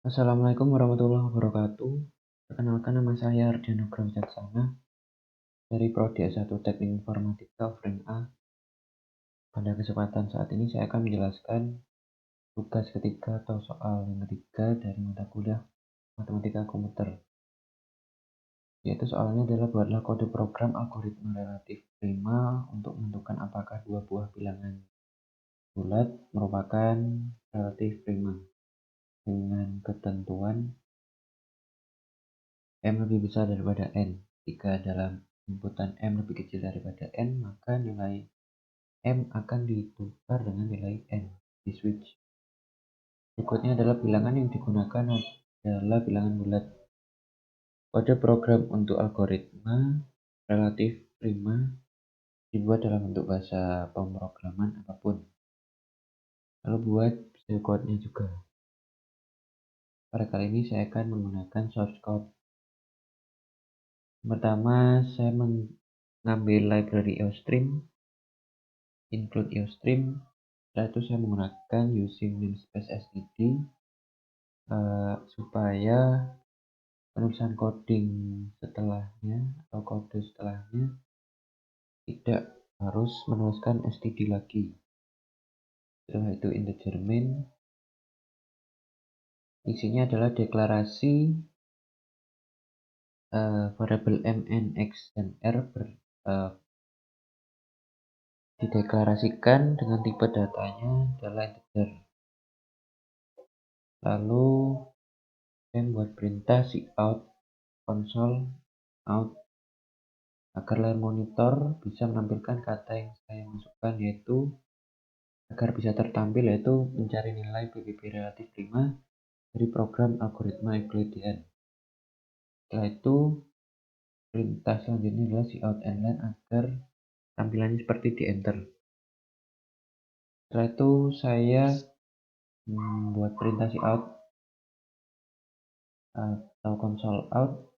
Assalamualaikum warahmatullahi wabarakatuh. Perkenalkan, nama saya Ardian Nugroho Wicaksana dari Prodi S1 Teknik Informatika Offering A. Pada kesempatan saat ini saya akan menjelaskan tugas ketiga atau soal yang ketiga dari mata kuliah Matematika Komputer. Yaitu soalnya adalah buatlah kode program algoritma relatif prima untuk menentukan apakah dua buah bilangan bulat merupakan relatif prima dengan ketentuan M lebih besar daripada N. Jika dalam inputan M lebih kecil daripada N, maka nilai M akan ditukar dengan nilai N di switch. Berikutnya adalah bilangan yang digunakan adalah bilangan bulat. Kode program untuk algoritma relatif prima dibuat dalam bentuk bahasa pemrograman apapun. Lalu buat pseudocode-nya juga. Pada kali ini saya akan menggunakan source code. Pertama, saya mengambil library EOStream, include EOStream. Setelah itu saya menggunakan using namespace std supaya penulisan coding setelahnya atau kode setelahnya tidak harus menuliskan std lagi. Setelah itu integer main, isinya adalah deklarasi variabel m, n, x, dan r dideklarasikan dengan tipe datanya adalah integer. Lalu saya membuat perintah cout console out agar layar monitor bisa menampilkan kata yang saya masukkan, yaitu agar bisa tertampil, yaitu mencari nilai PBB relatif prima dari program algoritma Euclidean. Setelah itu perintah selanjutnya adalah cout line agar tampilannya seperti di enter. Setelah itu saya membuat perintah cout atau console out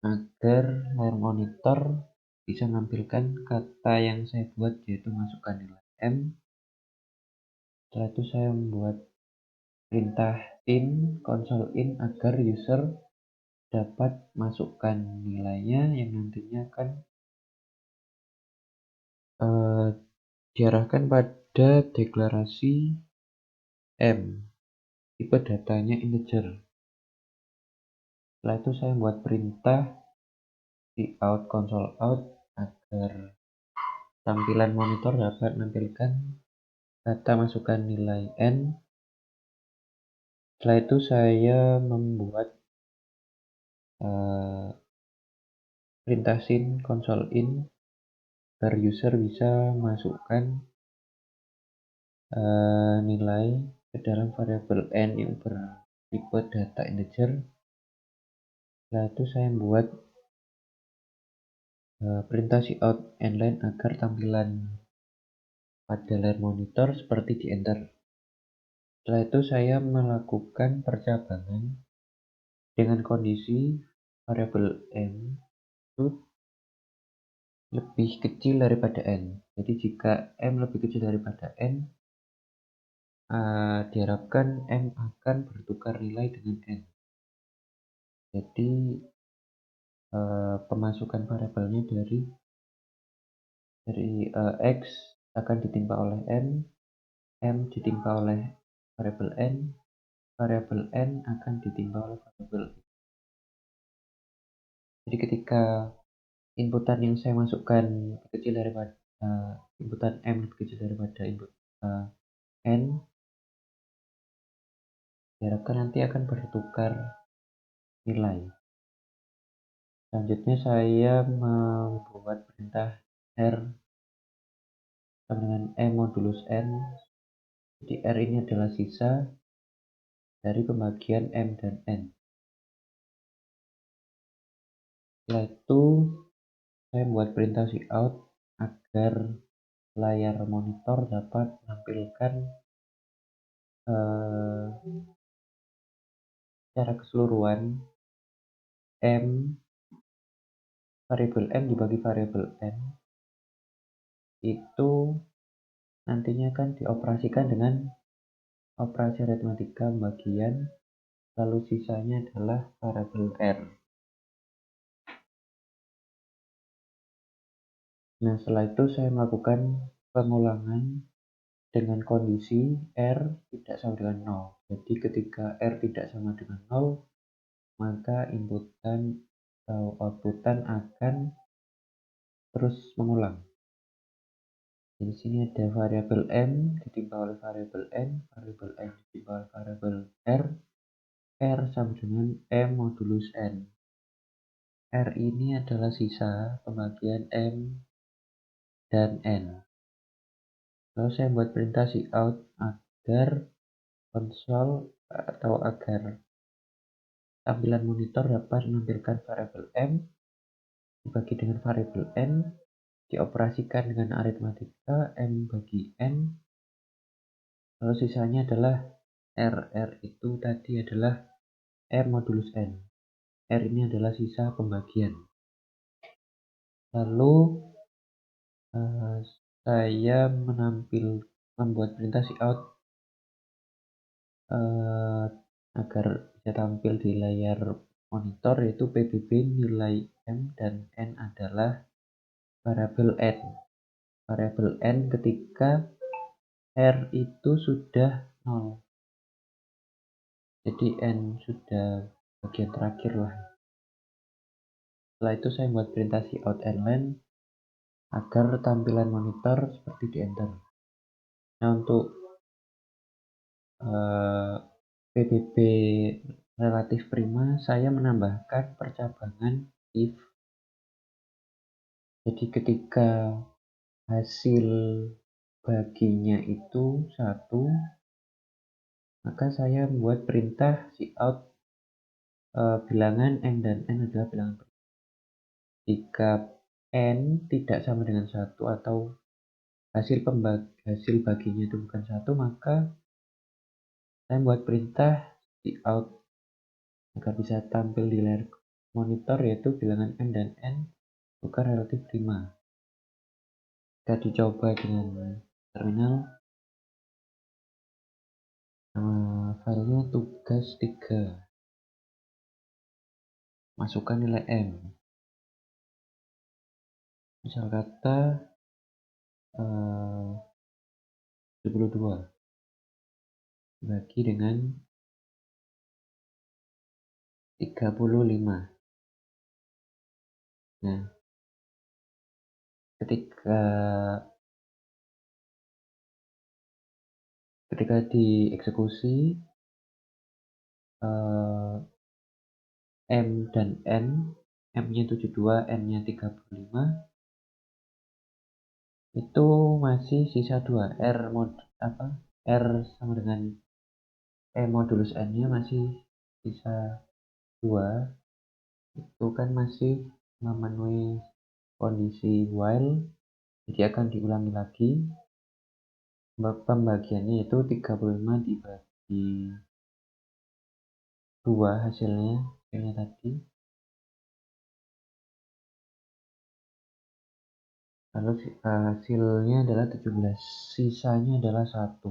agar layar monitor bisa menampilkan kata yang saya buat, yaitu masukkan nilai M. Setelah itu saya membuat perintah console in agar user dapat masukkan nilainya yang nantinya akan diarahkan pada deklarasi M. Tipe datanya integer. Setelah itu saya membuat perintah cout console out agar tampilan monitor dapat menampilkan kata masukkan nilai N. Setelah itu saya membuat perintah console in agar user bisa masukkan nilai ke dalam variabel N yang bertipe data integer. Setelah itu saya membuat perintah cout line agar tampilan pada layar monitor seperti di enter. Setelah itu saya melakukan percabangan dengan kondisi variabel M itu lebih kecil daripada N. Jadi jika M lebih kecil daripada N, diharapkan M akan bertukar nilai dengan N. Jadi pemasukan variabelnya dari X akan ditimpa oleh M ditimpa oleh variabel N akan ditimpa oleh variabel. Jadi ketika inputan yang saya masukkan kecil daripada inputan M lebih kecil daripada input N, diharapkan nanti akan bertukar nilai. Selanjutnya saya membuat perintah R sama dengan M modulus N. Jadi R ini adalah sisa dari pembagian M dan N. Setelah itu saya membuat perintah cout agar layar monitor dapat menampilkan secara keseluruhan variabel M dibagi variabel N itu nantinya akan dioperasikan dengan operasi aritmatika pembagian lalu sisanya adalah variabel R. Nah, setelah itu saya melakukan pengulangan dengan kondisi R tidak sama dengan 0. Jadi ketika R tidak sama dengan 0, maka inputan atau outputan akan terus mengulang. Di sini ada variabel M ditimpa oleh variabel N, variabel N ditimpa oleh variabel R, R sama dengan M modulus N. R ini adalah sisa pembagian M dan N. Lalu saya buat perintah cout agar konsol atau agar tampilan monitor dapat menampilkan variabel M dibagi dengan variabel N, dioperasikan dengan aritmatika M bagi N, lalu sisanya adalah R. R itu tadi adalah M modulus N. R ini adalah sisa pembagian. Lalu saya membuat perintah cout agar bisa tampil di layar monitor, yaitu PBB nilai M dan N adalah variabel N. Variabel N ketika R itu sudah 0. Jadi N sudah bagian terakhir lah. Setelah itu saya buat perintah cout nlen agar tampilan monitor seperti di enter. Nah, untuk PBB relatif prima, saya menambahkan percabangan if. Jadi ketika hasil baginya itu 1, maka saya membuat perintah cout bilangan M dan N adalah bilangan prima. Jika N tidak sama dengan 1 atau hasil baginya itu bukan 1, maka saya membuat perintah cout agar bisa tampil di layar monitor, yaitu bilangan M dan N bukan relatif prima. Jika dicoba dengan terminal, filenya tugas 3, masukkan nilai M, misal kata 72 bagi dengan 35. Nah, ketika dieksekusi, M dan N, M-nya 72, N-nya 35, itu masih sisa 2. R sama dengan M modulus N-nya masih sisa 2. Itu kan masih memenuhi kondisi while, jadi akan diulangi lagi. Pembagiannya itu 35 dibagi 2 hasilnya tadi. Lalu hasilnya adalah 17, sisanya adalah 1.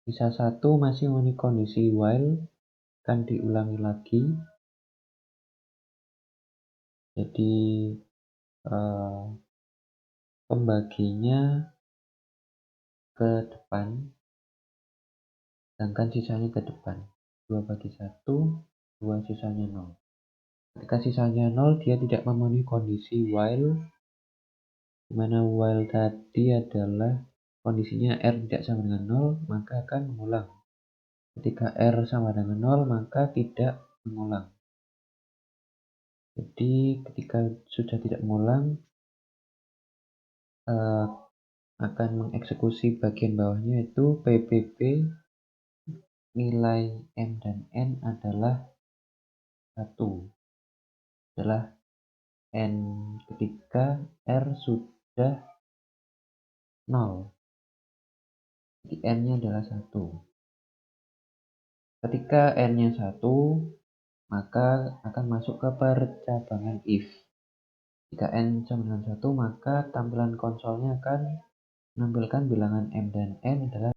Sisa 1 masih memenuhi kondisi while, akan diulangi lagi. Jadi pembaginya ke depan, sedangkan sisanya ke depan. 2 bagi 1, 2, sisanya 0. Ketika sisanya 0, dia tidak memenuhi kondisi while, di mana while tadi adalah kondisinya R tidak sama dengan 0, maka akan mengulang. Ketika R sama dengan 0, maka tidak mengulang. Jadi ketika sudah tidak mengulang, akan mengeksekusi bagian bawahnya, yaitu PBB nilai M dan N adalah 1, adalah N ketika R sudah 0. Jadi N-nya adalah 1. Ketika N-nya 1, maka akan masuk ke percabangan if. Jika N sama dengan 1, maka tampilan konsolnya akan menampilkan bilangan M dan N adalah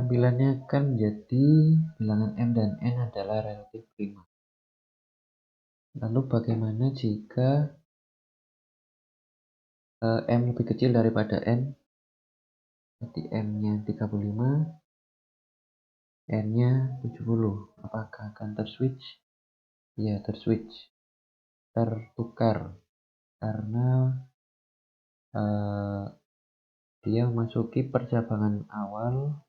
Tampilannya akan jadi bilangan M dan N adalah relatif prima. Lalu bagaimana jika M lebih kecil daripada N? Jadi M-nya 35, N-nya 70. Apakah akan terswitch? Ya, terswitch. Tertukar. Karena dia memasuki percabangan awal,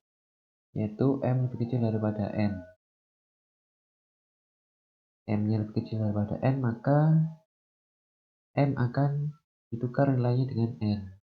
yaitu M lebih kecil daripada N. M-nya lebih kecil daripada N, maka M akan ditukar nilainya dengan N.